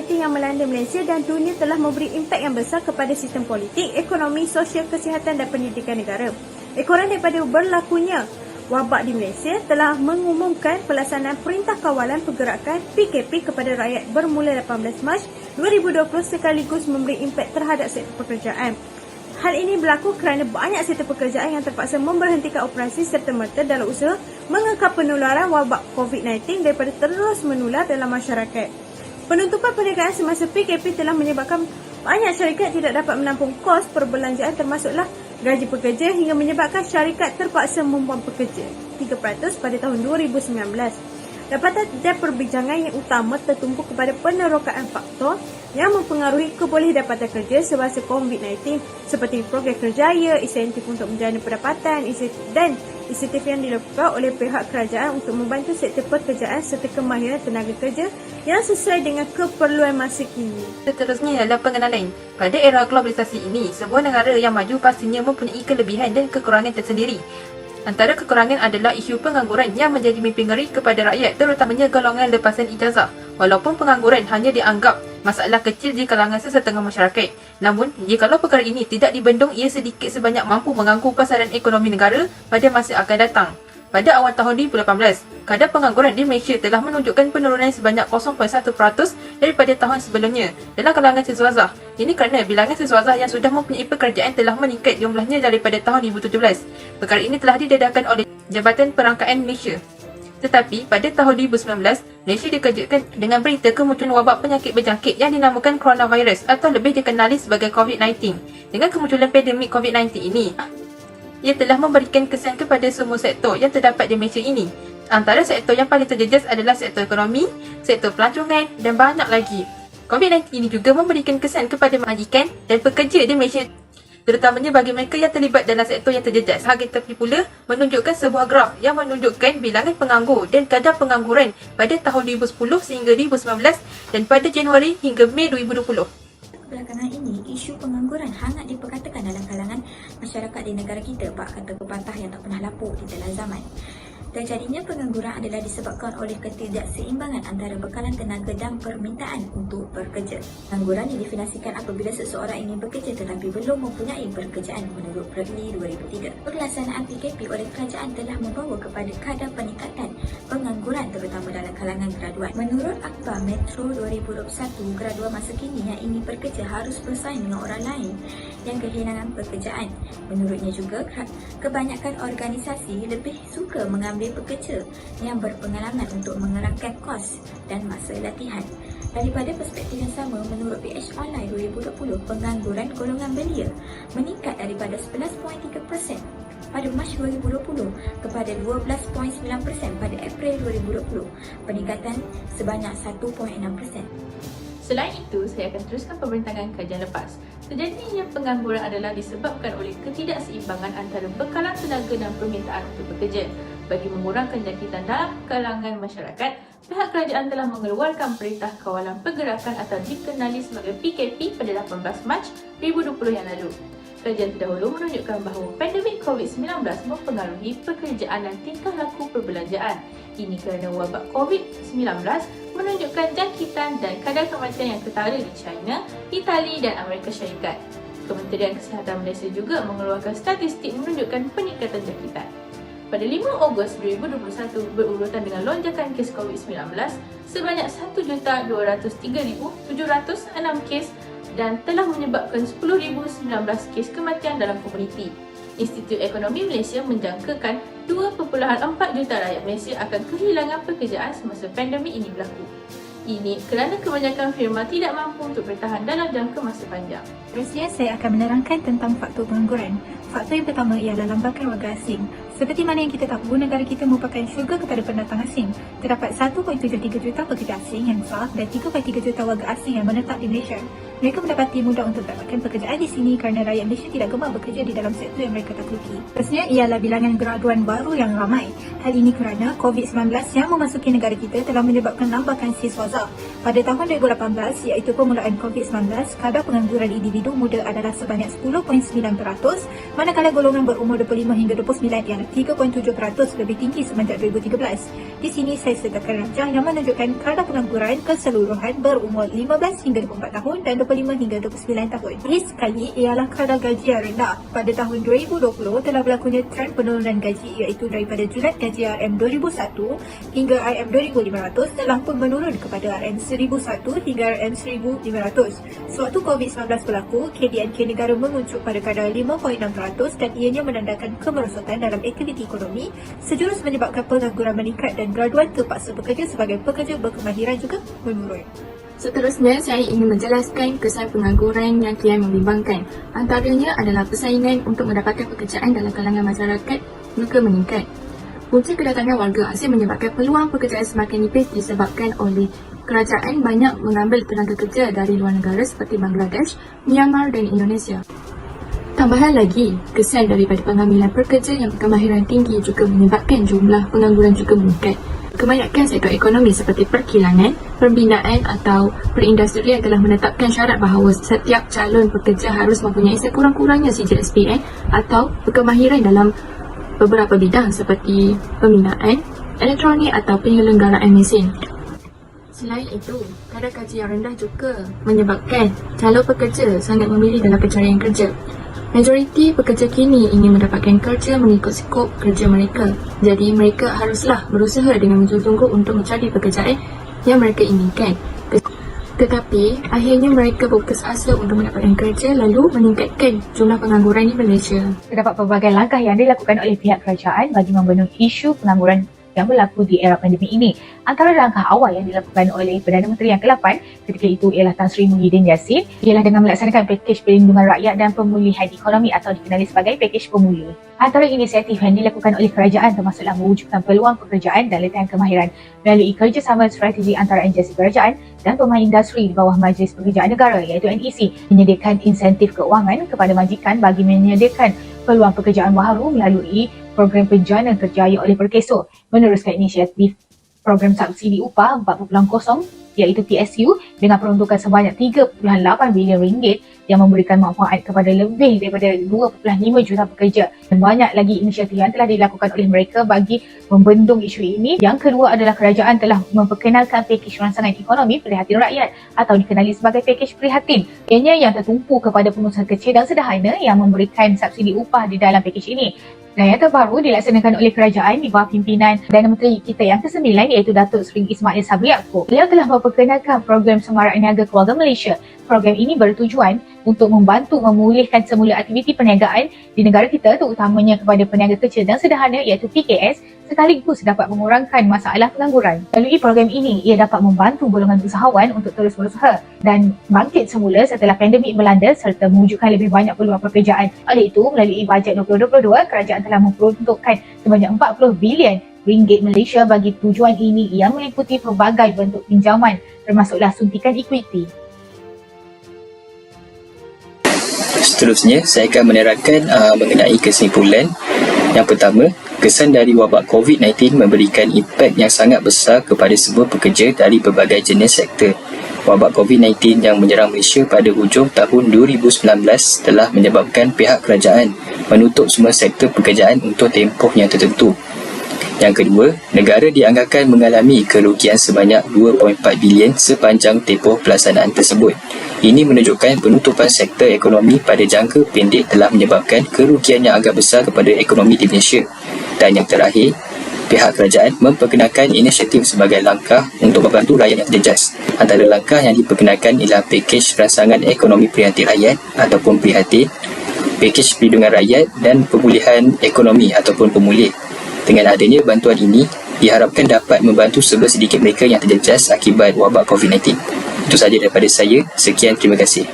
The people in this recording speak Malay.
COVID-19 yang melanda Malaysia dan dunia telah memberi impak yang besar kepada sistem politik, ekonomi, sosial, kesihatan dan pendidikan negara. Ekoran daripada berlakunya wabak di Malaysia telah mengumumkan pelaksanaan Perintah Kawalan Pergerakan PKP kepada rakyat bermula 18 Mac 2020 sekaligus memberi impak terhadap sektor pekerjaan. Hal ini berlaku kerana banyak sektor pekerjaan yang terpaksa memberhentikan operasi serta-merta dalam usaha mengekang penularan wabak COVID-19 daripada terus menular dalam masyarakat. Penutupan perniagaan semasa PKP telah menyebabkan banyak syarikat tidak dapat menampung kos perbelanjaan termasuklah gaji pekerja hingga menyebabkan syarikat terpaksa membuang pekerja 3% pada tahun 2019. Dapatan dan perbincangan yang utama tertumpu kepada penerokaan faktor yang mempengaruhi kebolehan dapatan kerja semasa COVID-19 seperti program kerjaya, insentif untuk menjana pendapatan dan insentif yang dilakukan oleh pihak kerajaan untuk membantu sektor pekerjaan serta kemahiran tenaga kerja yang sesuai dengan keperluan masa kini. Seterusnya ialah pengenalan. Pada era globalisasi ini, sebuah negara yang maju pastinya mempunyai kelebihan dan kekurangan tersendiri. Antara kekurangan adalah isu pengangguran yang menjadi mimpi ngeri kepada rakyat, terutamanya golongan lepasan ijazah. Walaupun pengangguran hanya dianggap masalah kecil di kalangan sesetengah masyarakat, namun jikalau perkara ini tidak dibendung, ia sedikit sebanyak mampu mengganggu pasaran ekonomi negara pada masa akan datang. Pada awal tahun 2018, kadar pengangguran di Malaysia telah menunjukkan penurunan sebanyak 0.1% daripada tahun sebelumnya dalam kalangan siswazah. Ini kerana bilangan siswazah yang sudah mempunyai pekerjaan telah meningkat jumlahnya daripada tahun 2017. Perkara ini telah didedahkan oleh Jabatan Perangkaan Malaysia. Tetapi pada tahun 2019, Malaysia dikejutkan dengan berita kemunculan wabak penyakit berjangkit yang dinamakan coronavirus atau lebih dikenali sebagai COVID-19. Dengan kemunculan pandemik COVID-19 ini, ia telah memberikan kesan kepada semua sektor yang terdapat di Malaysia ini. Antara sektor yang paling terjejas adalah sektor ekonomi, sektor pelancongan dan banyak lagi. COVID-19 ini juga memberikan kesan kepada majikan dan pekerja di Malaysia, terutamanya bagi mereka yang terlibat dalam sektor yang terjejas. Hal itu pula menunjukkan sebuah graf yang menunjukkan bilangan penganggur dan kadar pengangguran pada tahun 2010 sehingga 2019 dan pada Januari hingga Mei 2020. Belakangan ini, isu pengangguran hangat diperkatakan dalam kalangan masyarakat di negara kita, bak kata pepatah yang tak pernah lapuk di dalam zaman. Terjadinya pengangguran adalah disebabkan oleh ketidakseimbangan antara bekalan tenaga dan permintaan untuk bekerja. Pengangguran didefinisikan apabila seseorang ingin bekerja tetapi belum mempunyai pekerjaan menurut Bradley 2003. Pelaksanaan PKP oleh kerajaan telah membawa kepada kadar peningkatan pengangguran terutama dalam kalangan graduan. Menurut Akhbar Metro 2021, graduan masa kini yang ingin bekerja harus bersaing dengan orang lain yang kehilangan pekerjaan. Menurutnya juga, kebanyakan organisasi lebih suka mengambil pekerja yang berpengalaman untuk mengerangkan kos dan masa latihan. Daripada perspektif yang sama, menurut PH Online 2020, pengangguran golongan belia meningkat daripada 11.3% pada Mac 2020 kepada 12.9% pada April 2020, peningkatan sebanyak 1.6%. Selain itu, saya akan teruskan pembincangan kajian lepas. Terjadinya pengangguran adalah disebabkan oleh ketidakseimbangan antara bekalan tenaga dan permintaan untuk bekerja. Bagi mengurangkan jangkitan dalam kalangan masyarakat, pihak kerajaan telah mengeluarkan Perintah Kawalan Pergerakan atau dikenali sebagai PKP pada 18 Mac 2020 yang lalu. Kajian terdahulu menunjukkan bahawa pandemik COVID-19 mempengaruhi pekerjaan dan tingkah laku perbelanjaan. Ini kerana wabak COVID-19 menunjukkan jangkitan dan kadar kematian yang ketara di China, Itali dan Amerika Syarikat. Kementerian Kesihatan Malaysia juga mengeluarkan statistik menunjukkan peningkatan jangkitan. Pada 5 Ogos 2021, berurutan dengan lonjakan kes COVID-19, sebanyak 1,203,706 kes dan telah menyebabkan 10,019 kes kematian dalam komuniti. Institut Ekonomi Malaysia menjangkakan 2.4 juta rakyat Malaysia akan kehilangan pekerjaan semasa pandemik ini berlaku. Ini kerana kebanyakan firma tidak mampu untuk bertahan dalam jangka masa panjang. Seterusnya, saya akan menerangkan tentang faktor pengangguran. Faktor yang pertama ialah lambakan warga asing. Seperti mana yang kita tahu, negara kita merupakan syurga kepada pendatang asing. Terdapat 1.73 juta pekerja asing yang sah dan 3.3 juta warga asing yang menetap di Malaysia. Mereka mendapati mudah untuk mendapatkan pekerjaan di sini kerana rakyat Malaysia tidak gemar bekerja di dalam sektor yang mereka takluki. Seterusnya ialah bilangan graduan baru yang ramai. Hal ini kerana COVID-19 yang memasuki negara kita telah menyebabkan lambakan siswazah. Pada tahun 2018, iaitu permulaan COVID-19, kadar pengangguran individu muda adalah sebanyak 10.9%, manakala golongan berumur 25 hingga 29 ialah 3.7% lebih tinggi semenjak 2013. Di sini saya sertakan rajah yang menunjukkan kadar pengangguran keseluruhan berumur 15 hingga 24 tahun dan 25 hingga 29 tahun. Ini sekali ialah kadar gaji yang rendah. Pada tahun 2020 telah berlakunya trend penurunan gaji iaitu daripada julat gaji RM2001 hingga RM2500 telah pun menurun kepada RM1001 hingga RM1500. Sewaktu COVID-19 berlaku, KDNK negara menguncuk pada kadar 5.6% dan ianya menandakan kemerosotan dalam aktiviti ekonomi sejurus menyebabkan pengangguran meningkat dan graduan terpaksa bekerja sebagai pekerja berkemahiran juga menurun. Seterusnya, saya ingin menjelaskan kesan pengangguran yang kian membimbangkan. Antaranya adalah persaingan untuk mendapatkan pekerjaan dalam kalangan masyarakat juga meningkat. Punca kedatangan warga asing menyebabkan peluang pekerjaan semakin nipis disebabkan oleh kerajaan banyak mengambil tenaga kerja dari luar negara seperti Bangladesh, Myanmar dan Indonesia. Tambahan lagi, kesan daripada pengambilan pekerja yang berkemahiran tinggi juga menyebabkan jumlah pengangguran juga meningkat. Kebanyakan sektor ekonomi seperti perkilangan, pembinaan atau perindustrian telah menetapkan syarat bahawa setiap calon pekerja harus mempunyai sekurang-kurangnya sijil SPM atau berkemahiran dalam beberapa bidang seperti pembinaan, elektronik atau penyelenggaraan mesin. Selain itu, kadar gaji yang rendah juga menyebabkan calon pekerja sangat memilih dalam pencarian kerja. Majoriti pekerja kini ingin mendapatkan kerja mengikut skop kerja mereka. Jadi mereka haruslah berusaha dengan sungguh-sungguh untuk mencari pekerjaan yang mereka inginkan. Tetapi akhirnya mereka berputus asa untuk mendapatkan kerja lalu meningkatkan jumlah pengangguran di Malaysia. Terdapat pelbagai langkah yang dilakukan oleh pihak kerajaan bagi membendung isu pengangguran yang berlaku di era pandemik ini. Antara langkah awal yang dilakukan oleh Perdana Menteri yang ke-8 ketika itu ialah Tan Sri Muhyiddin Yassin ialah dengan melaksanakan pakej perlindungan rakyat dan pemulihan ekonomi atau dikenali sebagai pakej pemuli. Antara inisiatif yang dilakukan oleh kerajaan termasuklah mewujudkan peluang pekerjaan dan latihan kemahiran melalui kerjasama strategi antara agensi kerajaan dan pemain industri di bawah Majlis Pekerjaan Negara iaitu NEC, menyediakan insentif keuangan kepada majikan bagi menyediakan peluang pekerjaan baharu melalui program penjana kerjaya oleh Perkeso, meneruskan inisiatif program subsidi upah 4.0 iaitu PSU dengan peruntukan sebanyak 3.8 bilion ringgit yang memberikan manfaat kepada lebih daripada 2.5 juta pekerja. Dan banyak lagi inisiatif yang telah dilakukan oleh mereka bagi membendung isu ini. Yang kedua adalah kerajaan telah memperkenalkan pakej rangsangan ekonomi prihatin rakyat atau dikenali sebagai pakej prihatin. Ianya yang tertumpu kepada pengusaha kecil dan sederhana yang memberikan subsidi upah di dalam pakej ini. Dan yang terbaru dilaksanakan oleh kerajaan di bawah pimpinan Perdana Menteri kita yang ke-9 iaitu Datuk Seri Ismail Sabri Yaakob. Beliau telah memperkenalkan program Semarak Niaga Keluarga Malaysia. Program ini bertujuan untuk membantu memulihkan semula aktiviti perniagaan di negara kita terutamanya kepada peniaga kecil dan sederhana iaitu PKS sekaligus dapat mengurangkan masalah pengangguran. Melalui program ini, ia dapat membantu golongan usahawan untuk terus berusaha dan bangkit semula setelah pandemik melanda serta mewujudkan lebih banyak peluang pekerjaan. Oleh itu, melalui bajet 2022, kerajaan telah memperuntukkan sebanyak 40 bilion ringgit Malaysia bagi tujuan ini yang meliputi pelbagai bentuk pinjaman termasuklah suntikan ekuiti. Seterusnya, saya akan menerangkan mengenai kesimpulan. Yang pertama, kesan dari wabak COVID-19 memberikan impak yang sangat besar kepada semua pekerja dari pelbagai jenis sektor. Wabak COVID-19 yang menyerang Malaysia pada hujung tahun 2019 telah menyebabkan pihak kerajaan menutup semua sektor pekerjaan untuk tempoh yang tertentu. Yang kedua, negara dianggarkan mengalami kerugian sebanyak 2.4 bilion sepanjang tempoh pelaksanaan tersebut. Ini menunjukkan penutupan sektor ekonomi pada jangka pendek telah menyebabkan kerugian yang agak besar kepada ekonomi di Malaysia. Dan yang terakhir, pihak kerajaan memperkenalkan inisiatif sebagai langkah untuk membantu rakyat yang terjejas. Antara langkah yang diperkenalkan ialah pakej rangsangan ekonomi prihatin rakyat ataupun prihatin, pakej perlindungan rakyat dan pemulihan ekonomi ataupun pemulih. Dengan adanya bantuan ini, diharapkan dapat membantu sebesedikit mereka yang terjejas akibat wabak COVID-19. Itu sahaja daripada saya. Sekian, terima kasih.